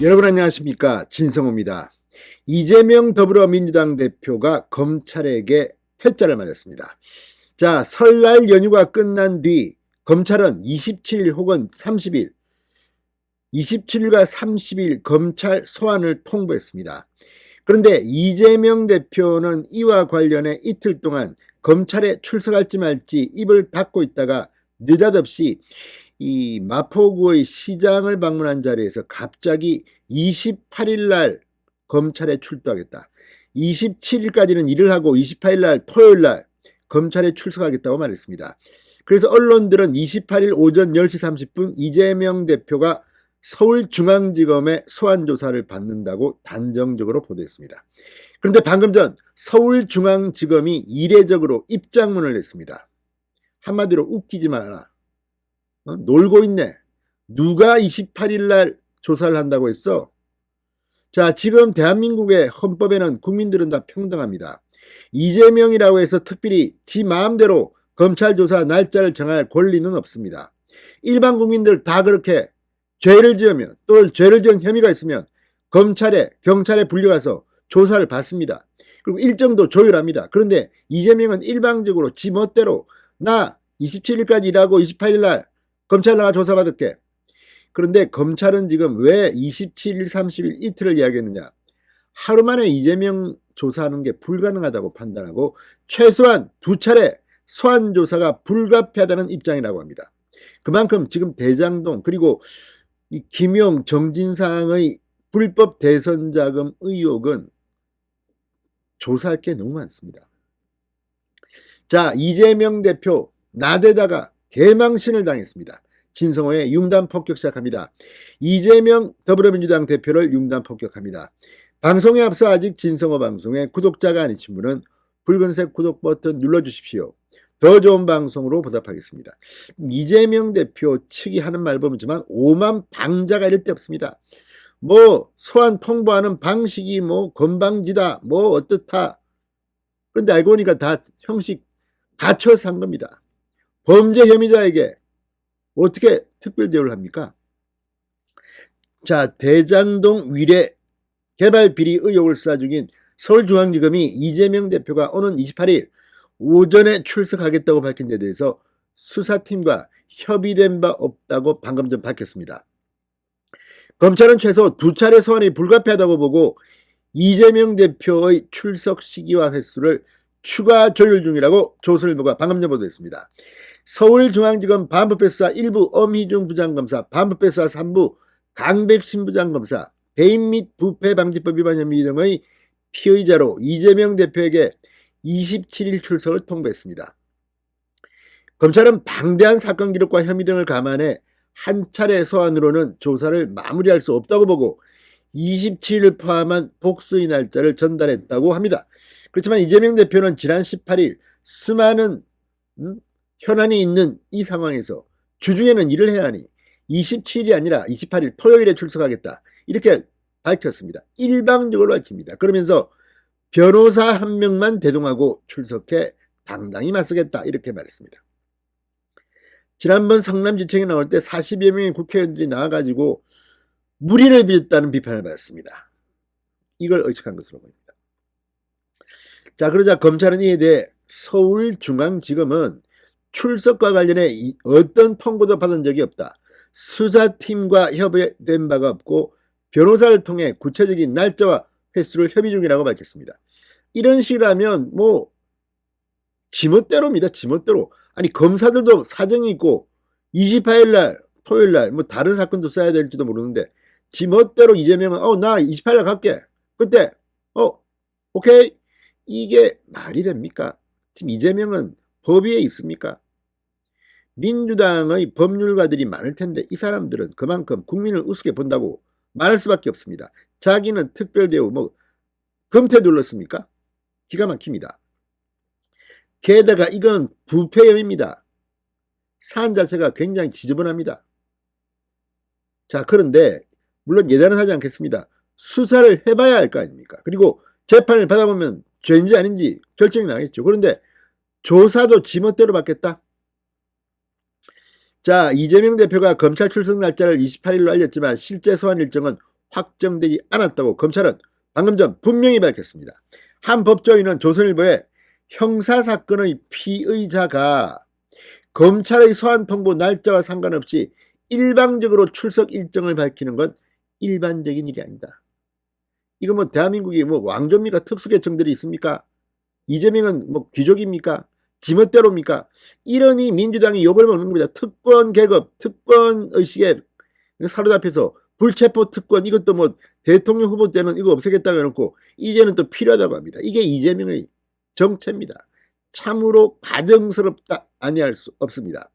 여러분 안녕하십니까, 진성호입니다. 이재명 더불어민주당 대표가 검찰에게 퇴짜를 맞았습니다. 자, 설날 연휴가 끝난 뒤 검찰은 27일 혹은 30일, 27일과 30일 검찰 소환을 통보했습니다. 그런데 이재명 대표는 이와 관련해 이틀 동안 검찰에 출석할지 말지 입을 닫고 있다가 느닷없이 이 마포구의 시장을 방문한 자리에서 갑자기 28일 날 검찰에 출두하겠다. 27일까지는 일을 하고 28일 날 토요일 날 검찰에 출석하겠다고 말했습니다. 그래서 언론들은 28일 오전 10시 30분 이재명 대표가 서울중앙지검의 소환조사를 받는다고 단정적으로 보도했습니다. 그런데 방금 전 서울중앙지검이 이례적으로 입장문을 냈습니다. 한마디로 웃기지 마라. 놀고 있네. 누가 28일 날 조사를 한다고 했어? 자, 지금 대한민국의 헌법에는 국민들은 다 평등합니다. 이재명이라고 해서 특별히 지 마음대로 검찰 조사 날짜를 정할 권리는 없습니다. 일반 국민들 다 그렇게 죄를 지으면, 또 죄를 지은 혐의가 있으면 검찰에, 경찰에 불려가서 조사를 받습니다. 그리고 일정도 조율합니다. 그런데 이재명은 일방적으로 지 멋대로 나 27일까지 일하고 28일 날 검찰 나가 조사받을게. 그런데 검찰은 지금 왜 27일, 30일 이틀을 이야기했느냐? 하루 만에 이재명 조사하는 게 불가능하다고 판단하고 최소한 2차례 소환 조사가 불가피하다는 입장이라고 합니다. 그만큼 지금 대장동 그리고 이 김용, 정진상의 불법 대선 자금 의혹은 조사할 게 너무 많습니다. 자, 이재명 대표 나대다가 개망신을 당했습니다. 진성호의 융단 폭격 시작합니다. 이재명 더불어민주당 대표를 융단 폭격합니다. 방송에 앞서 아직 진성호 방송에 구독자가 아니신 분은 붉은색 구독 버튼 눌러주십시오. 더 좋은 방송으로 보답하겠습니다. 이재명 대표 측이 하는 말 보면 오만 방자가 이럴 데 없습니다. 뭐 소환 통보하는 방식이 뭐 건방지다, 뭐 어떻다. 그런데 알고 보니까 다 형식 갇혀서 한 겁니다. 범죄 혐의자에게 어떻게 특별 대우를 합니까? 자, 대장동 위례 개발 비리 의혹을 수사 중인 서울중앙지검이 이재명 대표가 오는 28일 오전에 출석하겠다고 밝힌 데 대해서 수사팀과 협의된 바 없다고 방금 전 밝혔습니다. 검찰은 최소 2차례 소환이 불가피하다고 보고 이재명 대표의 출석 시기와 횟수를 추가 조율 중이라고 조선일보가 방금 전 보도했습니다. 서울중앙지검 반부패수사 1부 엄희중 부장검사, 반부패수사 3부 강백신 부장검사, 배임 및 부패방지법 위반 혐의 등의 피의자로 이재명 대표에게 27일 출석을 통보했습니다. 검찰은 방대한 사건 기록과 혐의 등을 감안해 한 차례 소환으로는 조사를 마무리할 수 없다고 보고 27일을 포함한 복수의 날짜를 전달했다고 합니다. 그렇지만 이재명 대표는 지난 18일 수많은 현안이 있는 이 상황에서 주중에는 일을 해야 하니 27일이 아니라 28일 토요일에 출석하겠다 이렇게 밝혔습니다. 일방적으로 밝힙니다. 그러면서 변호사 한 명만 대동하고 출석해 당당히 맞서겠다 이렇게 말했습니다. 지난번 성남지청에 나올 때 40여 명의 국회의원들이 나와가지고 무리를 빚었다는 비판을 받았습니다. 이걸 의식한 것으로 보입니다. 자, 그러자 검찰은 이에 대해 서울중앙지검은 출석과 관련해 어떤 통보도 받은 적이 없다. 수사팀과 협의된 바가 없고 변호사를 통해 구체적인 날짜와 횟수를 협의 중이라고 밝혔습니다. 이런 식이라면 뭐 지멋대로입니다. 지멋대로. 아니 검사들도 사정이 있고 28일 날 토요일 날 뭐 다른 사건도 써야 될지도 모르는데 지멋대로 이재명은 나 28일 날 갈게. 그때 오케이. 이게 말이 됩니까? 지금 이재명은 법 위에 있습니까? 민주당의 법률가들이 많을 텐데 이 사람들은 그만큼 국민을 우습게 본다고 말할 수밖에 없습니다. 자기는 특별 대우 금태 눌렀습니까? 기가 막힙니다. 게다가 이건 부패 혐의입니다. 사안 자체가 굉장히 지저분합니다. 자, 그런데 물론 예단은 하지 않겠습니다. 수사를 해봐야 할 거 아닙니까? 그리고 재판을 받아보면 죄인지 아닌지 결정이 나겠죠. 그런데 조사도 지멋대로 받겠다? 자, 이재명 대표가 검찰 출석 날짜를 28일로 알렸지만 실제 소환 일정은 확정되지 않았다고 검찰은 방금 전 분명히 밝혔습니다. 한 법조인은 조선일보에 형사사건의 피의자가 검찰의 소환 통보 날짜와 상관없이 일방적으로 출석 일정을 밝히는 건 일반적인 일이 아니다. 이거 뭐 대한민국이 뭐 왕조입니까? 특수계층들이 있습니까? 이재명은 뭐 귀족입니까? 지멋대로입니까? 이러니 민주당이 욕을 먹는 겁니다. 특권 계급, 특권 의식에 사로잡혀서 불체포 특권, 이것도 뭐 대통령 후보 때는 이거 없애겠다고 해놓고 이제는 또 필요하다고 합니다. 이게 이재명의 정체입니다. 참으로 가정스럽다 아니할 수 없습니다.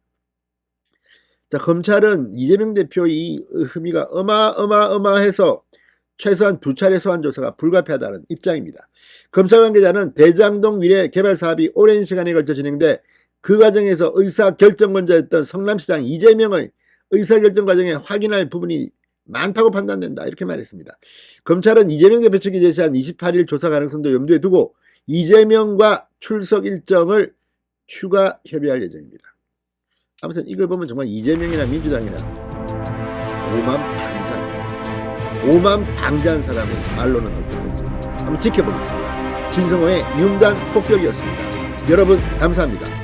자, 검찰은 이재명 대표의 혐의가 어마어마해서 최소한 2차례 소환 조사가 불가피하다는 입장입니다. 검찰 관계자는 대장동 위례 개발 사업이 오랜 시간에 걸쳐 진행돼 그 과정에서 의사결정권자였던 성남시장 이재명의 의사결정 과정에 확인할 부분이 많다고 판단된다, 이렇게 말했습니다. 검찰은 이재명 대표 측이 제시한 28일 조사 가능성도 염두에 두고 이재명과 출석 일정을 추가 협의할 예정입니다. 아무튼 이걸 보면 정말 이재명이나 민주당이나 오만방자한 사람의 말로는 어떤 건지 한번 지켜보겠습니다. 진성호의 융단 폭격이었습니다. 여러분 감사합니다.